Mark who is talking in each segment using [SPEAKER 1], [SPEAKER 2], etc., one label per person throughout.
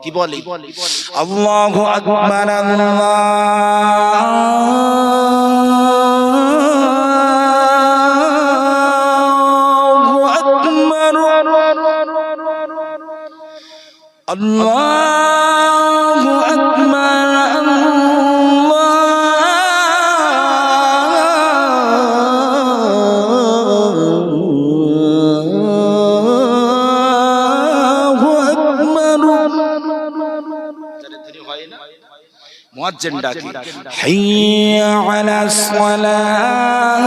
[SPEAKER 1] কি বলে? আল্লাহু আকবার, আল্লাহু আকবার, আল্লাহু আকবার, মুয়াজ্জিন ডাকি হাইয়া আলাস সালাহ,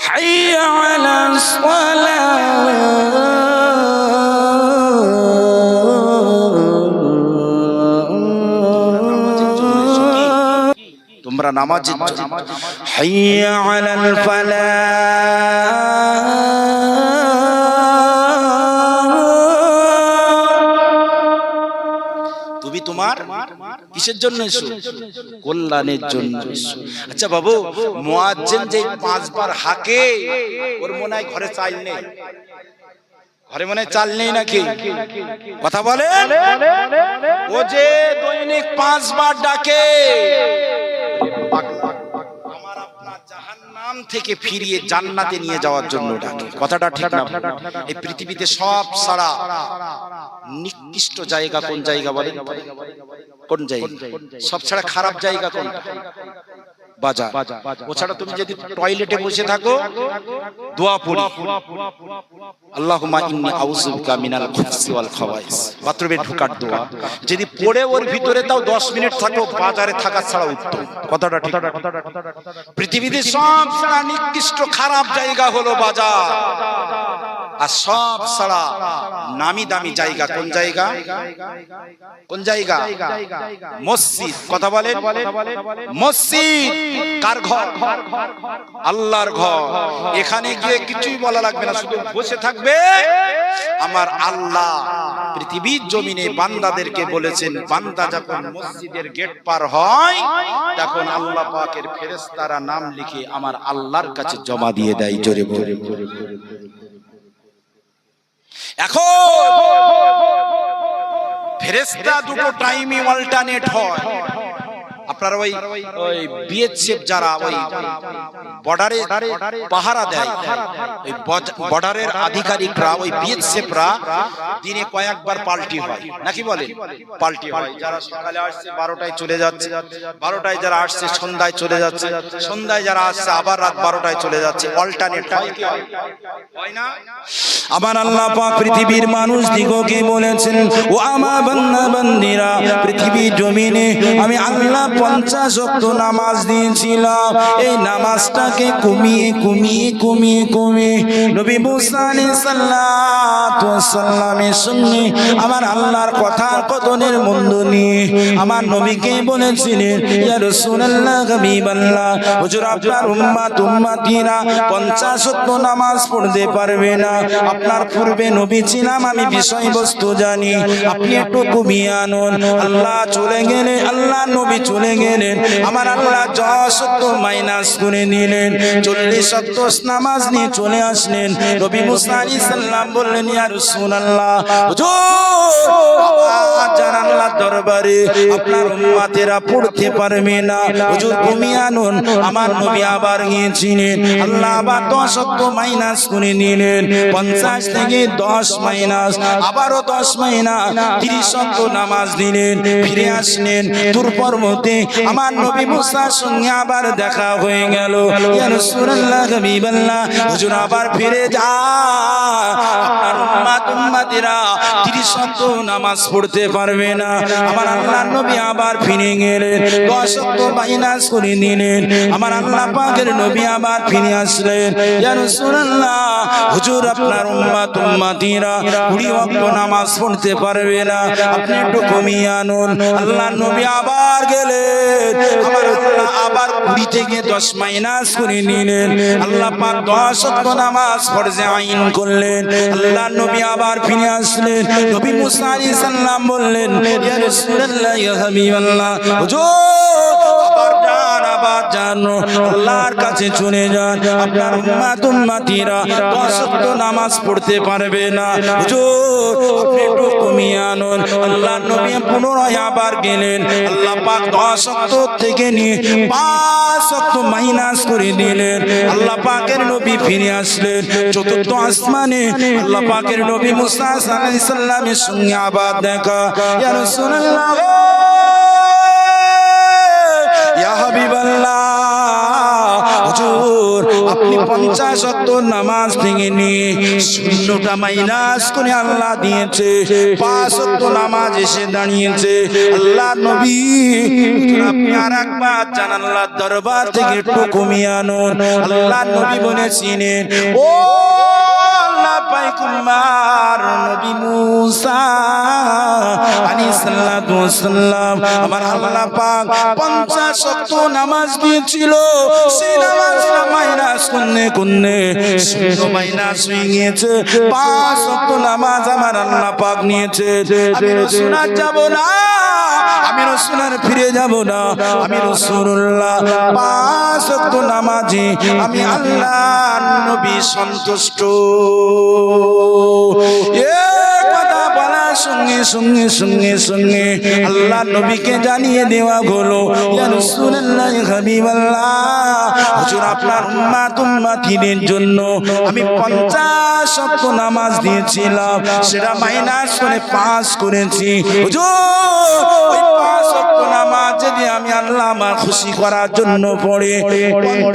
[SPEAKER 1] হাইয়া আলাস সালাহ, তোমরা নামাজের জন্য, হাইয়া আলাল ফালাহ, তুমি তোমার কিসের জন্য এসো? কল্যাণের জন্য এসো। আচ্ছা বাবু, মুয়াজ্জিন যে 5 বার হাঁকে, ওর মনে হয় ঘরে চাল নেই? ঘরে মনে হয় চাল নেই নাকি? কথা বলেন। ও যে দৈনিক 5 বার ডাকে, আমার আপনার জাহান্নাম থেকে ফিরিয়ে জান্নাতে নিয়ে যাওয়ার জন্য ডাকে। কথাটা ঠিক না? এই পৃথিবীতে সব ছাড়া নিকৃষ্ট জায়গা কোন জায়গা বলেন? কোন জায়গা? সব ছাড়া খারাপ জায়গা কোনটা? বাজার। ও ছাড়া তুমি যদি টয়লেটে বসে থাকো, দোয়া পড়ি, আল্লাহুম্মা ইন্নী আউযু বিকা মিনাল খুবসি ওয়াল খাবাইস, বাথরুমে ঢোকার দোয়া যদি পড়ে ওর ভিতরে তাও 10 মিনিট থাকো, বাজারে থাকা ছাড়া উত্তম। কথাটা ঠিক? পৃথিবীতে সব ছাড়া নিকৃষ্ট খারাপ জায়গা হলো বাজার, আর সব ছাড়া নামি দামি জায়গা কোন জায়গা? কোন জায়গা? মসজিদ। কথা বলেন। মসজিদ কার ঘর? আল্লাহর ঘর। এখানে গিয়ে কিছুই বলা লাগবে না, শুধু বসে থাকবে। আমার আল্লাহ পৃথিবীর জমিনে বান্দাদেরকে বলেছেন, বান্দা যখন মসজিদের গেট পার হয়, তখন আল্লাহ পাকের ফেরেশতারা নাম লিখে আমার আল্লাহর কাছে জমা দিয়ে দেয়। জোরে বলে। এখন ফেরেশতা দুটো টাইমে অল্টারনেট হয়। আপনারা ওই বিএসএফ যারা ওই বর্ডারে পাহারা দেয়, ওই বর্ডারের আধিকারিকরা, ওই বিএসএফরা দিনে কয়েকবার পাল্টি হয় নাকি বলেন? পাল্টি হয়। যারা সকালে আসছে 12টায় চলে যাচ্ছে, 12টায় যারা আসছে সন্ধ্যায় চলে যাচ্ছে, সন্ধ্যায় যারা আসছে আবার রাত 12টায় চলে যাচ্ছে। অল্টারনেট হয় কি হয় না? আমার আল্লাহ পাক পৃথিবীর মানুষ দিগকে বলেছেন, ও আমার বান্দা বান্দিরা, পৃথিবীর জমিনে আমি আল্লাহ 50 ওয়াক্ত নামাজ দিয়েছিলাম। এই নামাজটাকে কমিয়ে কমিয়ে কমিয়ে কমিয়ে নবী মুসা আলাইহিস সালাতু ওয়াস সালামের সঙ্গে আমার আল্লাহর কথার কদনের মধ্য নিয়ে আমার নবীকে বলেছিলেন, ইয়া রাসূলুল্লাহ, হাবিবাল্লাহ, হুজুর আপনার উম্মত উম্মতিরা 50 ওয়াক্ত নামাজ পড়তে পারবে না। আপনার পূর্বে নবী ছিলাম, আমি বিষয়বস্তু জানি, আপনি একটু কমিয়ে আনুন। আল্লাহ চলে গেলে, আল্লাহ নবী চলে গেলেন, আমার আল্লাহ 10 ওয়াক্ত মাইনাস করে নিলেন, 40 ওয়াক্ত নামাজ নিয়ে চলে আসলেন। নবী মুসা আলাইহিস সালাম বললেন, ইয়া রাসূলুল্লাহ, হুজুর যারা আল্লাহর দরবারে আপনার উম্মতেরা পড়তে পারবে না, হুজুর কমিয়ে আনুন। আমার নবী আবার গিয়েছিলেন, আল্লাহ আবার 10 ওয়াক্ত মাইনাস করে নিলেন, 50 থেকে 10 মাইনাস, আবারও 10 মাইনাস, 30 ওয়াক্ত নামাজ দিলেন। ফিরে আসলেন তুর পর্বতে, আমার নবী মুসার সঙ্গে আবার দেখা হয়ে গেল। ইয়া রাসূলুল্লাহ, হাবিবাল্লাহ, হুজুর আবার ফিরে যা, আপনার উম্মত উম্মতিরা 30 ওয়াক্ত নামাজ পড়তে পারবে না। আমার আল্লাহর নবী আবার ফিরে গেলেন, 10 ওয়াক্ত মাইনাস করে দিলেন। আমার আল্লাহ পাকের নবী আবার ফিরে আসলেন, ইয়া রাসূলুল্লাহ, হুজুর আপনার উম্মত উম্মতিরা 20 ওয়াক্ত নামাজ পড়তে পারবে না, আপনি একটু কমিয়ে আনুন। আল্লাহর নবী আবার গেলেন, আমার আল্লাহ আবার 20 থেকে 10 মাইনাস করে নিলেন। আল্লাহ পাক 10 ওয়াক্ত নামাজ ফরজে আইন করলেন। আল্লাহর নবী আবার ফিরে আসলেন। নবী মুসা আলাইহিস সালাম বললেন, ইয়া রাসূলুল্লাহ, ইয়া হাবিবাল্লাহ, হুজুর আবার যান, আবার যান, আল্লাহর কাছে চলে যান। আপনার উম্মাত উম্মাতিরা 10 ওয়াক্ত নামাজ পড়তে পারবে না, হুজুর আপনি একটু কমিয়ে আনুন। আল্লাহর নবী পুনরায় আবার গেলেন, আল্লাহ পাক 10 ওয়াক্ত থেকে নিয়ে 5 ওয়াক্ত মাইনাস করে দিলেন। আল্লাহ পাকের নবী ফিরে আসলেন চতুর্থ আসমানে। আল্লাহ পাকের নবী মুসা আলাইহিস সালামের সঙ্গে আবার দেখা। ইয়া রাসূলুল্লাহ, ইয়া হাবিবাল্লাহ, হুজুর আপনি 50 ওয়াক্ত নামাজ থেকে নিয়ে 0টা মাইনাস করে আল্লাহ দিয়েছে, 5 ওয়াক্ত নামাজ এসে দাঁড়িয়েছে। আল্লাহ নবী, আপনি আরেকবার জান আল্লাহর দরবার থেকে একটু কমিয়ে আনুন। আল্লাহ নবী বলেছিলেন, ও আল্লাহ পায়গম্বর নবী মুসা আলাইহিস সালাতু ওয়াস সালাম, আমার আল্লাহ পাক 50 ওয়াক্ত নামাজ দিয়েছিল, সেই নামাজটা মাইনাস করনে 0 মাইনাস হয়ে গিয়েছে, 5 ওয়াক্ত নামাজ আমার আল্লাহ পাক নিয়েছে। আমি রাসূল আর যাব না, আমি রাসূল আর ফিরে যাব না, আমি রাসূলুল্লাহ 5 ওয়াক্ত নামাজে আমি আল্লাহর নবী সন্তুষ্ট। সঙ্গে সঙ্গে সঙ্গে সঙ্গে আল্লাহ নবীকে জানিয়ে দেওয়া হলো, ইয়া রাসূলুল্লাহ হাবিবাল্লাহ, হুজুর আপনার উম্মাত উম্মাতিদের জন্য আমি 50 ওয়াক্ত নামাজ দিয়েছিলাম, সেটা মাইনাস করে 5 করেছি। হুজুর ওই 5 ওয়াক্ত নামাজ যদি আমি আল্লাহ আমার খুশি করার জন্য পড়ে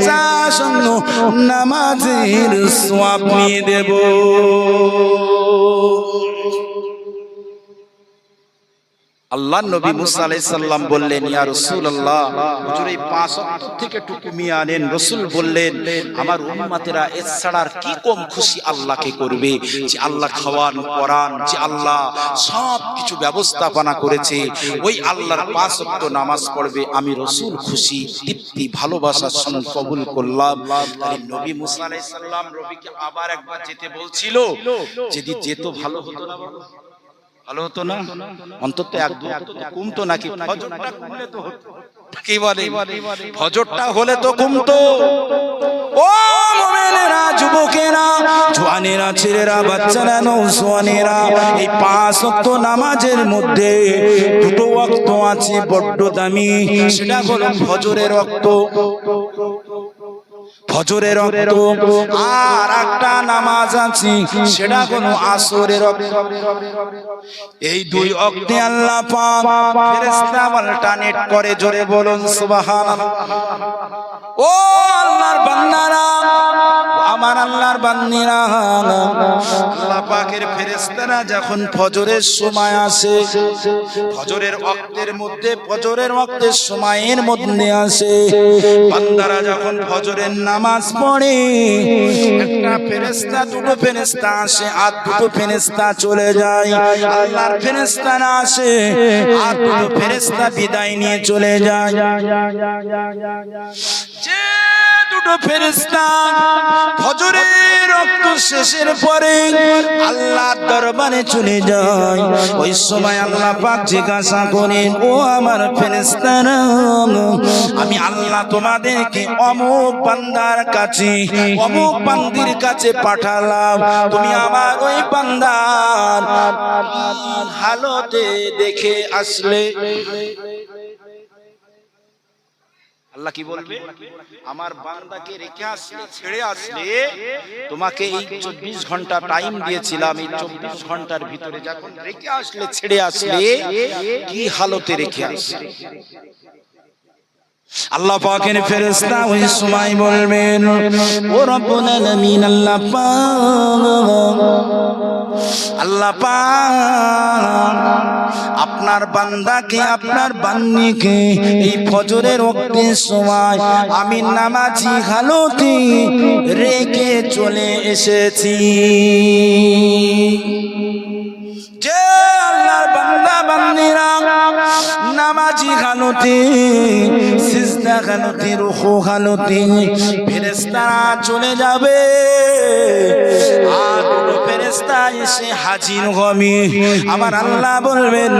[SPEAKER 1] 50 নামাজের সওয়াব নিয়ে দেব। আল্লাহ নবী মুসা আলাইহিস সালাম বললেন, ইয়া রাসূলুল্লাহ, হুজুর এই 5 ওয়াক্ত থেকে একটু কমিয়ে আনেন। রাসূল বললেন, আমার উম্মতেরা এর ছাড়া আর কি কম খুশি আল্লাহকে করবে, যে আল্লাহ খাওয়ান পরান, যে আল্লাহ সব কিছু ব্যবস্থাপনা করেছে, ওই আল্লাহর 5 ওয়াক্ত নামাজ পড়বে, আমি রাসূল খুশি, তৃপ্তি, ভালোবাসার সঙ্গে কবুল করলাম। তাই নবী মুসা আলাইহিস সালাম নবীকে আবার একবার যেতে বলছিল, যদি যেত ভালো হতো না? ভালো হতো না? অন্তত 1-2 ওয়াক্ত কমতো নাকি? ফজরটা কমলে তো হতো, কি বলে? ফজরটা হলে তো কমতো। ও মুমিনেরা, যুবকেরা, জওয়ানেরা, ছেলেরা, বাচ্চারা, নওজওয়ানেরা, এই 5 ওয়াক্ত নামাজের মধ্যে 2টো ওয়াক্ত আছে বড্ড দামি, সেটা হলো ফজরের ওয়াক্ত, ফজরের ওয়াক্ত, আর একটা নামাজ আছে সেটা হলো আসরের ওয়াক্ত। এই 2 ওয়াক্তে আল্লাহ পাক ফেরেশতা অল্টারনেট করে, জোরে বলুন সুবহানাল্লাহ। ও আল্লাহর বান্দারা, আমার আল্লাহর বান্দিরা, আল্লাহ পাকের ফেরেশতারা যখন ফজরের সময় আসে, ফজরের ওয়াক্তের মধ্যে, ফজরের ওয়াক্তের সময়ের মধ্যে আসে, বান্দারা যখন ফজরের নামাজ পড়ে, একটা ফেরেশতা, 2টো ফেরেশতা আসে, আর 2টো ফেরেশতা চলে যায়। আল্লাহর ফেরেশতারা আসে, আর 2টো ফেরেশতা বিদায় নিয়ে চলে যায়। যে 2টো ফেরেশতা ফজরের ওয়াক্ত শেষের পরে আল্লাহর দরবারে চলে যায়, ওই সময় আল্লাহ পাক জিজ্ঞাসা করেন, ও আমার ফেরেশতারা, আমি আল্লাহ তোমাদেরকে অমুক বান্দার কাছে, অমুক বান্দির কাছে পাঠালাম, তুমি আমার ওই বান্দার হালতে দেখে আসলে। আল্লাহ কি বলবে? আমার বান্দাকে রেখে আসলে, ছেড়ে আসলে, তোমাকে এই 24 ঘন্টা টাইম দিয়েছিলাম, এই 24 ঘন্টার ভিতরে যখন রেখে আসলে, ছেড়ে আসলে, কি হালতে রেখে আসলে? আল্লাহ পাকের ফেরেশতা ওই সময় বলবেন, ও রব্বুল আলামিন, আল্লাহ পাক, আল্লাহ পাক আপনার বান্দাকে, আপনার বান্দিকে এই ফজরের ওয়াক্তের সময় আমি নামাজি হালতে রেখে চলে এসেছি। যে আল্লাহর বান্দা বান্দিরা নামাজি হালতে, সিজদা হালতে, রুকু হালতে ফেরেশতারা চলে যাবে, আর 2টো ফেরেশতা ফেরেশতা এসে হাজির হবে, আমার আল্লাহ বলবেন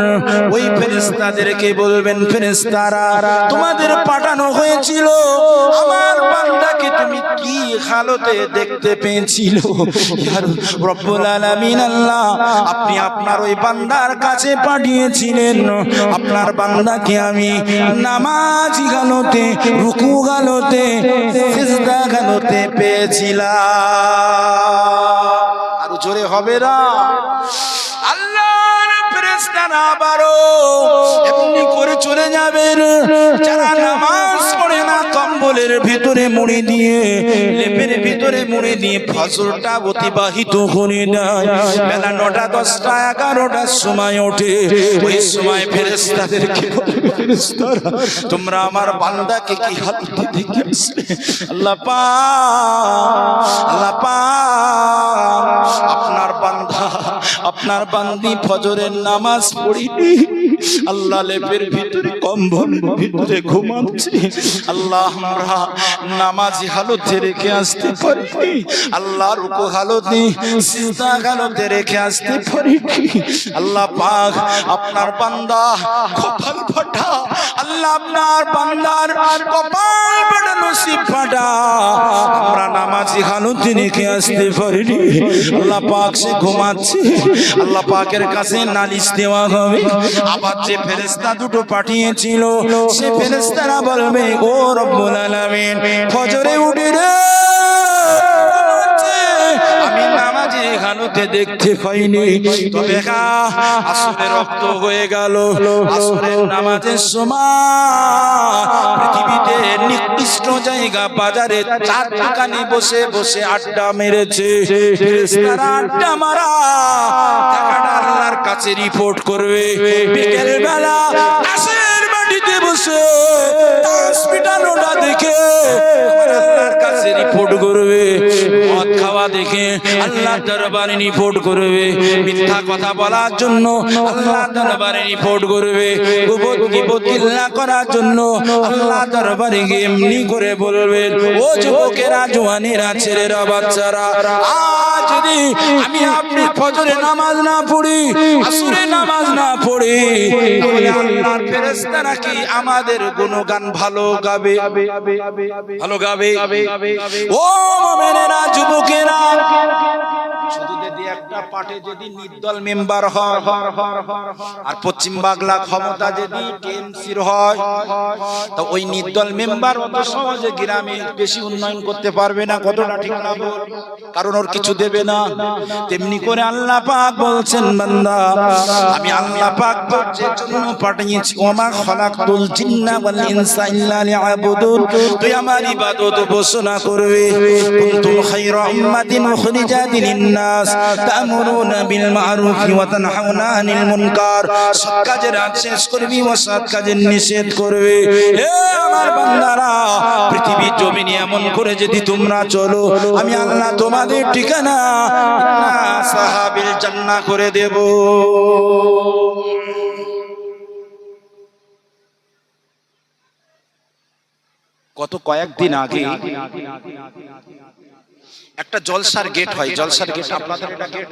[SPEAKER 1] ওই ফেরেশতাদেরকে বলবেন, ফেরেশতারা তোমাদের পাঠানো হয়েছিল আমার বান্দাকে তুমি কি হালতে দেখতে পেয়েছিল? ইয়া রব্বুল আলামিন আল্লাহ, আপনি আপনার ওই বান্দার কাছে পাঠিয়েছিলেন আপনার বান্দাকে আমি নামাজি হালতে, রুকু হালতে, সিজদা হালতে পেয়েছিলাম। আর জোরে হবে না? আল্লাহর ফেরেশতারা আবারও এমনি করে চলে যাবেন। যারা নামাজ পড়ে না কম্বলের ভিতরে মুড়ি দিয়ে, লেপের ভিতরে মুড়ি দিয়ে ফজরটা অতিবাহিত করে দেয়। বেলা 9টা 10টা 11টার সময় ওঠে। ওই সময় ফেরেশতাদেরকে বলবে, ফেরেশতারা তোমরা আমার বান্দাকে কি হালতে দেখে আসলে? আল্লাহ পাক, আল্লাহ পাক, আপনার বান্দা, আপনার বান্দি ফজরের নামাজ পড়িনি, আল্লাহ লেপের ভিতরে কম্বলের ভিতরে ঘুমাচ্ছে। আল্লাহ আমরা নামাজি হালতে রেখে আসতে পারিনি, আল্লাহ রুকু হালতে, সিজদা হালতে রেখে আসতে পারিনি। আল্লাহ পাক আপনার বান্দা কপাল ফাটা, আল্লাহ আপনার বান্দার কপাল ফাটা, নসিব ফাটা, আমরা নামাজি হালতে রেখে আসতে পারিনি। আল্লাহ পাক সে ঘুমাচ্ছে, আল্লাহ পাকের কাছে নালিশ দেওয়া হবে। আবার যে ফেরেশতা দুটো পাঠিয়েছিল সে ফেরেশতারা বলবে, ও রব্বুল আলামিন ফজরে উঠে রে আমি নামাজি হালতে দেখতে পাইনি, তবে আসরের রক্ত হয়ে গেল। আসরের নামাজের সময় পৃথিবীতে নিকৃষ্ট জায়গা বাজারে চার দোকানে বসে বসে আড্ডা মেরেছে। ফেরেশতারা আড্ডা মারা টাকাটা আল্লাহর কাছে রিপোর্ট করবে। বিকেল বেলা আশের মাটিতে বসে হসপিটালটা দেখে আল্লাহর কাছে রিপোর্ট করবে। মদ খাওয়া দেখে আল্লাহ দরবারে রিপোর্ট করবে। মিথ্যা কথা বলার জন্য আল্লাহ দরবারে রিপোর্ট করবে। গীবত করার জন্য আল্লাহ দরবারে গিয়ে এমনি করে বলবেন, ও যুবকেরা, জওয়ানেরা, ছেলেরা, বাচ্চারা, আজ যদি আমি আপনি ফজরে নামাজ না পড়ি, আসরে নামাজ না পড়ি, তাহলে আল্লাহর ফেরেশতারা কি আমাদের গুণগান ভালো গাবে? ভালো গাবে? ও মুমিনেরা, যুবকেরা, শুধু যদি একটা পার্টি যদি নির্দল মেম্বার হয় আর পশ্চিম বাংলা ক্ষমতা যদি টিএমসির হয়, তো ওই নির্দল মেম্বার অত সহজে গ্রামে বেশি উন্নয়ন করতে পারবে না। কতটা ঠিক না বল? কারণ ওর কিছু দেবে না। তেমনি করে আল্লাহ পাক বলছেন, বান্দা আমি আল্লাহ পাক যে জন্য পাঠিয়েছি, ওমা খালাকতুল জিন্না ওয়াল ইনসা ইল্লা লিয়াবুদুন, তুই আমার ইবাদত উপাসনা করবে। কুনতুম খায়রা উম্মাতিন উখরিজাত লিন-নাস তা'মুরুনা বিল মা'রুফ ওয়া তানহাউনা আনিল মুনকার, সৎ কাজের আদেশ করবি, অসৎ কাজের নিষেধ করবে। হে আমার বান্দারা, পৃথিবীর জমিনে এমন করে যদি তোমরা চলো, আমি আল্লাহ তোমাদের ঠিকানা সাহাবিল জান্নাহ করে দেব। গত কয়েকদিন আগে একটা জলসার গেট হয়, জলসার গেট আপনাদের এটা গেট,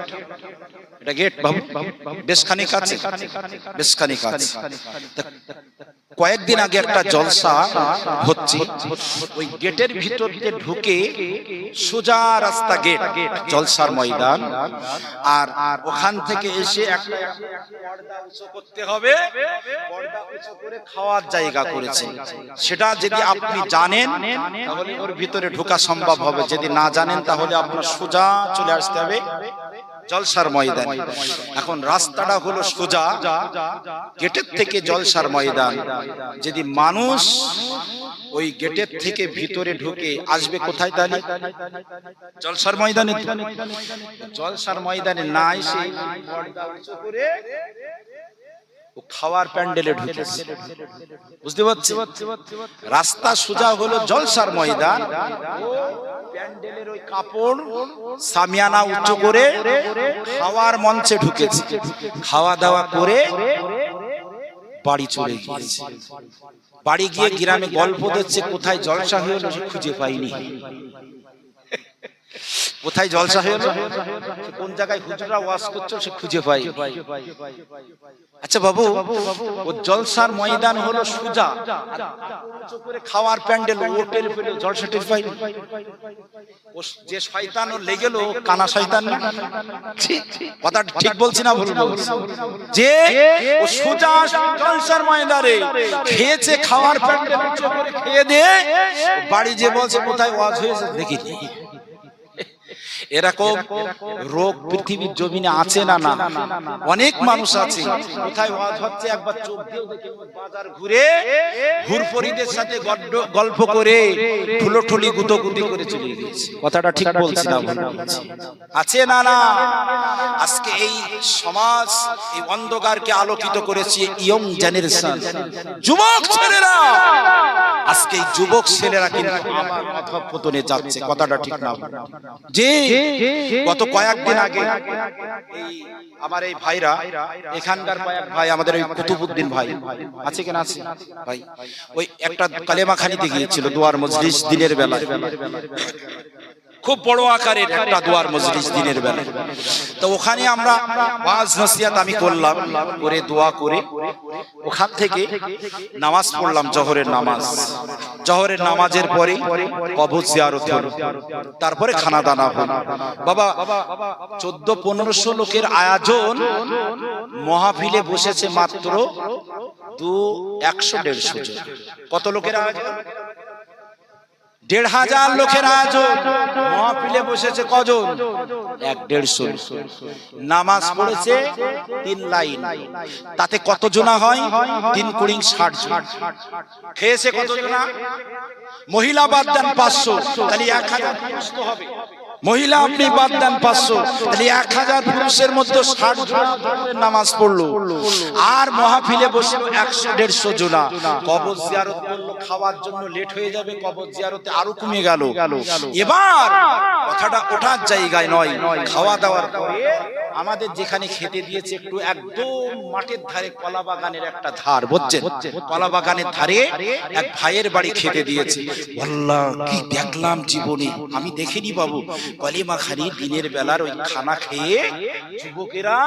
[SPEAKER 1] এটা গেট বাবু বেশ খানিক আছে, বেশ খানিক আছে। কয়েকদিন আগে একটা জলসা হচ্ছে, ওই গেটের ভিতর দিয়ে ঢুকে সোজা রাস্তা গেট, জলসার ময়দান, আর ওখান থেকে এসে একটা পর্দা উঁচু করতে হবে, পর্দা উঁচু করে খাওয়ার জায়গা করেছে। সেটা যদি আপনি জানেন তাহলে ওর ভিতরে ঢোকা সম্ভব হবে, যদি না জানেন তাহলে আপনার সোজা চলে আসতে হবে জলসার ময়দান। এখন রাস্তাটা হলো সোজা গেটের থেকে জলসার ময়দান। যদি মানুষ ওই গেটের থেকে ভিতরে ঢুকে আসবে কোথায়? তাহলে জলসার ময়দানে। জলসার ময়দানে না এসে পর্দা উঁচু করে খাওয়ার প্যান্ডেলে ঢুকেছে। বুঝতে পারছি? রাস্তা সোজা হলো জলসার ময়দান, প্যান্ডেলের ওই কাপড় সামিয়ানা উঁচু করে খাওয়ার মঞ্চে ঢুকেছে। খাওয়া দাওয়া করে বাড়ি চলে গিয়েছে। বাড়ি গিয়ে গ্রামে গল্প দিচ্ছে কোথায় জলসা হলো খুঁজে পাইনি। কোথায় জলসা হলো, কোন জায়গায় হুজুররা ওয়াজ করছে সে খুঁজে পাই। আচ্ছা বাবু, ও জলসার ময়দান হলো সুজা, করে খাওয়ার প্যান্ডেল ওটের পেলে জলসা টের পাই। ও যে শয়তান ও লেগেল কানা শয়তান না, কথা ঠিক বলছি না ভুল বলছি? যে ও সুজা জলসার ময়দানে খেয়েছে, খাওয়ার প্যান্ডেল করে খেয়ে দিয়ে বাড়ি যে বলছে কোথায় ওয়াজ হয়েছে দেখি। এরকম রোগ পৃথিবীর জমিনে আছে না? না, অনেক মানুষ আছে। কোথায় ওয়াজ হচ্ছে একবার চোখ দিয়ে দেখে বাজার ঘুরে হুরপরিদের সাথে গল্প করে ফুলোঠুলি গুতোগুতি করে চলে গিয়েছে। কথাটা ঠিক বলছি না ভুল বলছি? আছে না? না। আজকে এই সমাজ এই অন্ধকারকে আলোকিত করেছে ইয়ং জেনারেশন, যুবক ছেলেরা। আজকে এই যুবক ছেলেরা কিন্তু আমার অধঃপতনে যাচ্ছে। কথাটা ঠিক না? জি, গত কয়েকদিন আগে আমার এই ভাইরা এখানকার ভাই, আমাদের ওই কুতুবউদ্দিন ভাই আছে কিনা, আছে ভাই, ওই একটা কালেমা খানিতে গিয়েছিল দোয়ার মজলিস দিনের বেলা, খুব বড় আকারের একটা দোয়ার মজলিস দিনের বেলা। তো ওখানে আমরা ওয়াজ নসিহত আমি করলাম, করে দোয়া করে ওখান থেকে নামাজ পড়লাম, জোহরের নামাজ। জোহরের নামাজের পরে কবর জিয়ারত হলো, তারপরে খানা দানা হলো। বাবা 1400-1500 লোকের আয়োজন, মাহফিলে বসেছে মাত্র 100-150 জন। কত লোকের আয়োজন? 1500 লোকের আয়োজন, মাহফিলে বসেছে কজন? 150। নামাজ পড়েছে 3 লাইন, তাতে কত জনা হয়? 3 কুড়ি 60 জন। খেয়েছে কত জনা? মহিলা বাদ দেন 500, তাহলে 1000 পুরুষ তো হবে। মহিলা আপনি বাদ দেন 500, তাহলে 1000 পুরুষের মধ্যে 60 জন নামাজ পড়লো। আর মাহফিলে বসে 100-150 জনা কবর জিয়ারত করলো। খাওয়ার জন্য লেট হয়ে যাবে, কবর জিয়ারতে আরো কমে গেল। এবার কথাটা ওঠার জায়গায় নয়, খাওয়া দাওয়ার পরে আমাদের যেখানে খেতে দিয়েছে একটু একদম মাঠের ধারে, কলা বাগানের একটা ধার, বুঝছেন? কলা বাগানের ধারে এক ভাইয়ের বাড়ি খেতে দিয়েছে। আল্লাহ, কি দেখলাম জীবনে আমি দেখিনি বাবু। কলিমা খানি দিনের বেলার ওই খানা খেয়ে যুবকেরা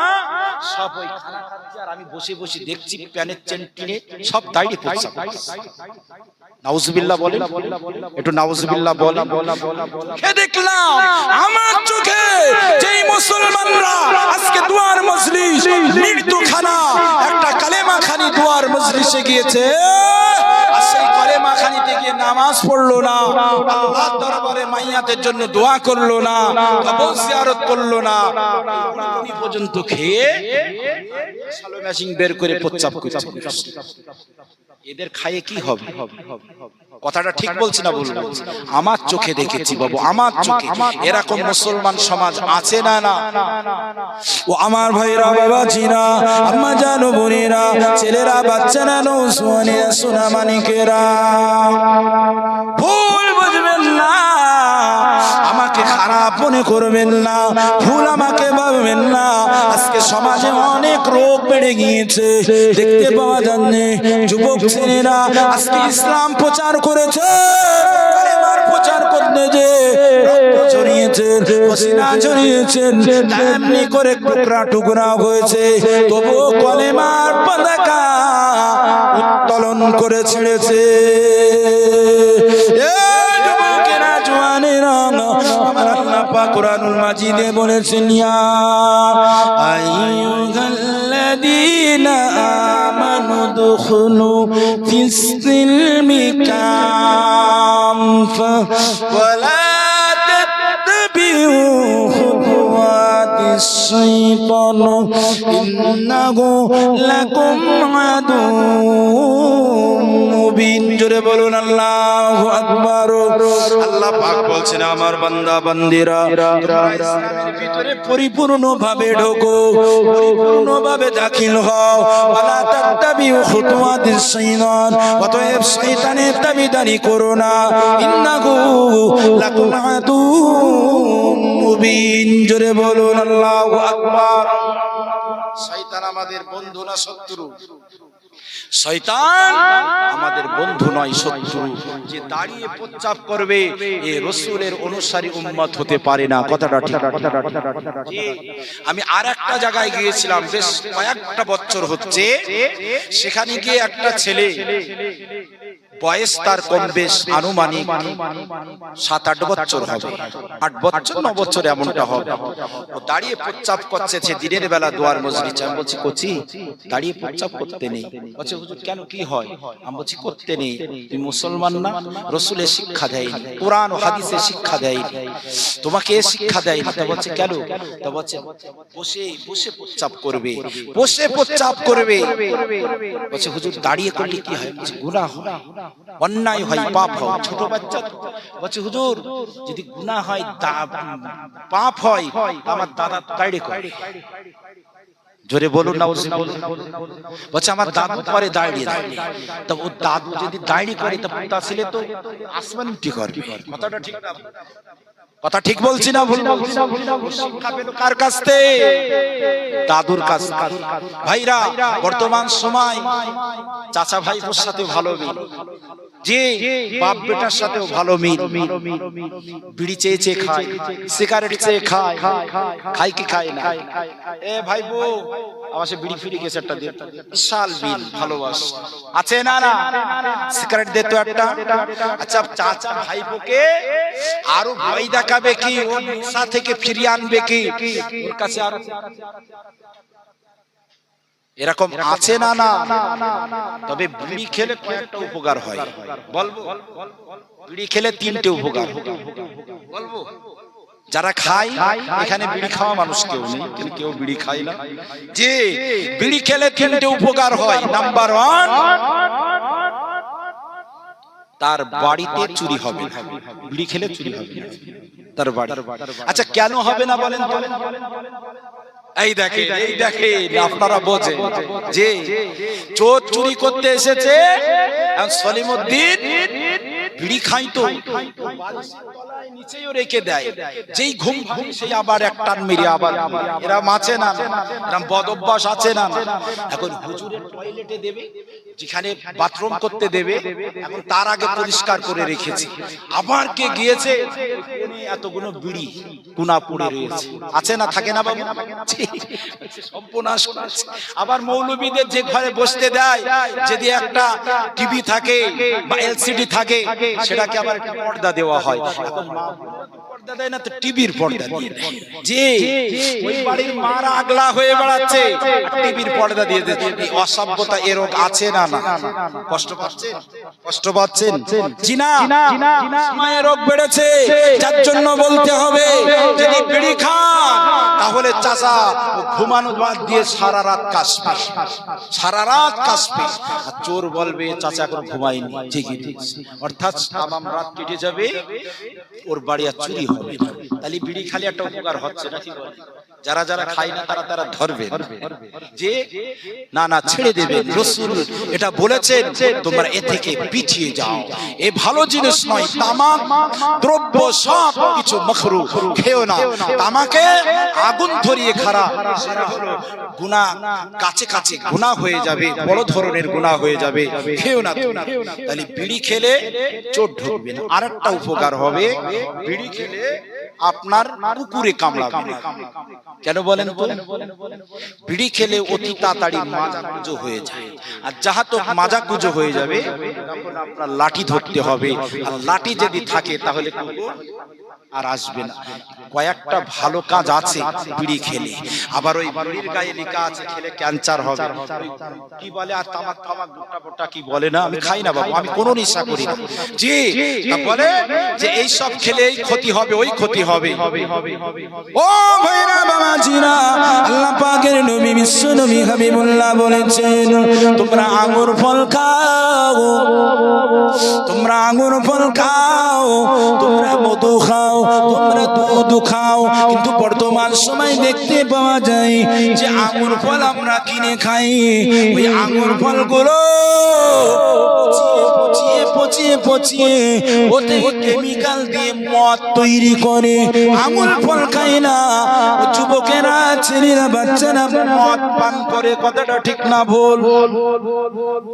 [SPEAKER 1] সব ওই খানা খাচ্ছে, আর আমি বসে বসে দেখছি প্যানের চেনটিনে সব দাঁড়িয়ে পড়ছে। নাউজুবিল্লাহ বলেন, একটু নাউজুবিল্লাহ বলেন। দেখলাম আমার চোখে যেই মুসলমানরা আজকে দুয়ার মজলিস মৃত্যুখানা একটা কালেমা খানি দুয়ার মজলিসে গিয়েছে, আর সেই কালেমা খানিতে গিয়ে নামাজ পড়লো না, আল্লাহর দরবারে মাইয়াতের জন্য দোয়া করলো না, কবর জিয়ারত করলো না, উনি পর্যন্ত খেয়ে সালো মেশিন বের করে প্রস্রাব করছে। এদের খায়ে কি হবে? কথাটা ঠিক বলছি না ভুল বলছি? আমার চোখে দেখেছি বাবু, আমার চোখে। এরকম মুসলমান সমাজ আছে না? না। ও আমার ভাইরা, বাবাজিরা, আম্মা জানো, বোনেরা, ছেলেরা, বাচ্চারা, নৌজওয়ানেরা, সোনা মানিকেরা, ভুল বুঝবেন না, আমাকে খারাপ মনে করবেন না, ভুল আমাকে ভাববেন না। আজকে সমাজে অনেক রোগ বেড়ে গিয়েছে, দেখতে পাওয়া যাচ্ছে যুবক ছেলেরা আজকে ইসলাম প্রচার করেছে, কালেমার প্রচার করতে যে রক্ত ঝরিয়েছেন, পসিনা ঝরিয়েছেন, এমনি করে টুকরা টুকরা হয়েছে, তবুও কলেমার পতাকা উত্তোলন করে ছেড়েছে। আমার আল্লাহ পাক কুরআনুল মাজিদে বলেছেন, ইয়া আইয়ুহাল্লাযীনা আমানু দুখুলু ফিস সিলমি কাফা ওয়া লা তাত্তাবিউ খুতুওয়াতিশ শাইতান ইন্নাহু লাকুম আদুউম মুবিন। জোরে বলুন আল্লাহু আকবার। আল্লাহ পাক বলছেন, আমার বান্দা বান্দিরা ইসলামের ভিতরে পরিপূর্ণভাবে ঢোকো, পরিপূর্ণভাবে দাখিল হও। ওয়ালা তাত্তাবিউ খুতুওয়াতিশ শাইতান, অতএব শয়তানের তাবিদারি করো না। ইন্নাহু লাকুম আদুউম মুবিন। জোরে বলুন আল্লাহু আকবার। শয়তান আমাদের বন্ধু না শত্রু? শয়তান আমাদের বন্ধু নয়, শত্রু। যে দাঁড়িয়ে প্রস্রাব করবে এ রাসূলের অনুসারী উম্মত হতে পারে না। কথাটা ঠিক। আমি আর একটা জায়গায় গিয়েছিলাম, বেশ কয়েকটা বছর হচ্ছে। সেখানে গিয়ে একটা ছেলে, বয়স তার কম বেশ আনুমানিক 7-8 বছর হবে, 8 বছর 9 বছর এমনটা হবে। ও দাঁড়িয়ে প্রস্রাব করছে দিনের বেলা দোয়ার মজলিসে। আমি বলছি কোচি দাঁড়িয়ে প্রস্রাব করতে নেই। বলছে হুজুর কেন, কি হয়? আমি বলছি করতে নেই, তুমি মুসলমান না? রাসূলের শিক্ষা দেয়নি, কোরআন ও হাদিসের শিক্ষা দেয়নি, তোমাকে এ শিক্ষা দেয়নি। তা বলছে কেন? তা বলছে বসে বসে প্রস্রাব করবে, বসে প্রস্রাব করবে। বলছে হুজুর দাঁড়িয়ে করলে কি হয়? বলছে গুনাহ হয়, অন্যায় হয়, পাপ হয়। ছোট বাচ্চা। বলছে হুজুর যদি গুনাহ হয়, পাপ হয়, আমার দাদা দাঁড়িয়ে করে। জোরে বলুন না। বলছে আমার দাদু পরে দাঁড়িয়ে দেয়। তো ও দাদু যদি দাঁড়িয়ে করে তো পুতা ছেলে তো আসমান উঠে করবে। কথাটা ঠিক না? কথা ঠিক বলছি না ভুল বলছি? শিক্ষা পেল কার কাছ থেকে? দাদুর কাছ থেকে। ভাইরা, বর্তমান সময় চাচা ভাইপোর সাথে ভালো মিল, যে বাপ বেটার সাথেও ভালো মিল। বিড়ি চেয়ে চেয়ে খায়, সিগারেট চেয়ে খায়, খায় কি খায় না? এ ভাইপো আমার সে বিড়ি ফিরে গেছে একটা দিয়ে, বিশাল মিল, ভালোবাসা আছে না? না সিগারেট দে তো একটা। আচ্ছা চাচা ভাইপোকে আরো ভয় দেখাবে কি, ও নেশা থেকে ফিরিয়ে আনবে কি, ওর কাছে আরো এরকম আছে না? না। তবে বিড়ি খেলে কয়েকটা উপকার হয়, বলবো? বিড়ি খেলে 3টে উপকার বলবো। যারা খায়, এখানে বিড়ি খাওয়া মানুষ কেউ নেই, কিন্তু কেউ বিড়ি খায় না। যে বিড়ি খেলে 3টে উপকার হয়। নাম্বার 1, তার বাড়িতে চুরি হবে। বিড়ি খেলে চুরি হবে তার বাড়ি। আচ্ছা কেন হবে না বলেন তো? এই দেখেন, এই দেখেন, আপনারা বোঝেন যে চোর চুরি করতে এসেছে, সলিমউদ্দিন বিড়ি খাইতো, নিচেও রেখে দেয়, যেই ঘুম ভাঙে সেই আবার এক টান মেরে আবার। এরা মাছে না, এরা বদ অভ্যাস আছে না? এখন হুজুরের টয়লেটে দেবে, যেখানে বাথরুম করতে দেবে, এখন তার আগে পরিষ্কার করে রেখেছে। আবার কে গিয়েছে, এতগুলো বিড়ি কুনা পড়ে রয়েছে, আছে না? থাকে না বাবু? সর্বনাশ করেছে। আবার মৌলবীদের যে ঘরে বসতে দেয়, যদি একটা টিভি থাকে বা এলসিডি থাকে, সেটাকে আবার একটা পর্দা দেওয়া হয়। এখন মা পর্দা দেয় না তো টিভির পর্দা দিয়ে দেয়। যে ওই বাড়ির মারা আগলা হয়ে বেড়াচ্ছে, টিভির পর্দা দিয়ে দেয়। এই অসভ্যতা এ রোগ আছে না? না। কষ্ট পাচ্ছেন? কষ্ট পাচ্ছেন? জি না, সময় রোগ বেড়েছে। যার জন্য বলতে হবে, যদি বিড়ি খান তাহলে চাচা ঘুমানো বাদ দিয়ে সারা রাত কাশবে, সারা রাত কাশবে। আর চোর বলবে চাচা এখন ঘুমাইনি, ঠিকই ঠিক, অর্থাৎ তামাম রাত কেটে যাবে, ওর বাড়ি আর চুরি হবে। তাহলে বিড়ি খালি একটা উপকার হচ্ছে না? ঠিক বলে যারা যারা খায় না তারা তারা ধরবে যে না না ছেড়ে দেবে। রাসূল এটা বলেছেন, তোমরা এ থেকে পিছিয়ে যাও, এ ভালো জিনিস নয়। তামাক দ্রব্য সব কিছু মাকরুহ, খেও না। তামাকে আগুন ধরিয়ে খারা, সেটা হলো গুনাহ, কাছে কাছে গুনাহ হয়ে যাবে, বড় ধরনের গুনাহ হয়ে যাবে, খেও না। তাহলে বিড়ি খেলে চোট ঢুকবে না। আরেকটা উপকার হবে, বিড়ি খেলে আপনার কুকুরে কামড়াবে না। কেন বলেন তো? বিড়ি খেলে অতি তাড়াতাড়ি মাজা কুজো হয়ে যায়, আর যাহা তো মাজা কুজো হয়ে যাবে তখন আপনার লাঠি ধরতে হবে, আর লাঠি যদি থাকে তাহলে কুকুর আর আসবে না। কয়েকটা ভালো কাজ আছে বিড়ি খেলে। আবার ওই বিড়ির গায়ে লেখা আছে খেলে ক্যান্সার হবে, কি বলে, আর তামাক তামাক গোটা গোটা কি বলে না, আমি খাই না বাবু, আমি কোনো নেশা করি না। জি বলে যে এই সব খেলে এই ক্ষতি হবে, ওই ক্ষতি হবে। ও ভাইরা বাবাজিরা, আল্লাহ পাকের নবী বিশ্ব নবী হাবিবুল্লাহ বলেছেন, তোমরা আঙ্গুর ফল খাও, তোমরা আঙ্গুর ফল খাও, তোমরা মধু খাও, তোমরা দুধ খাও। কিন্তু বর্তমান সময় দেখতে পাওয়া যায় যে আঙ্গুর ফল আমরা কিনে খাই, ওই আঙ্গুর ফলগুলো পচিয়ে পচিয়ে পচিয়ে ওতে কেমিক্যাল দিয়ে মদ তৈরি করে। আঙ্গুর ফল খায় না, যুবকেরা, ছেলেরা, বাচ্চারা মদ পান করে। কথাটা ঠিক না ভুল?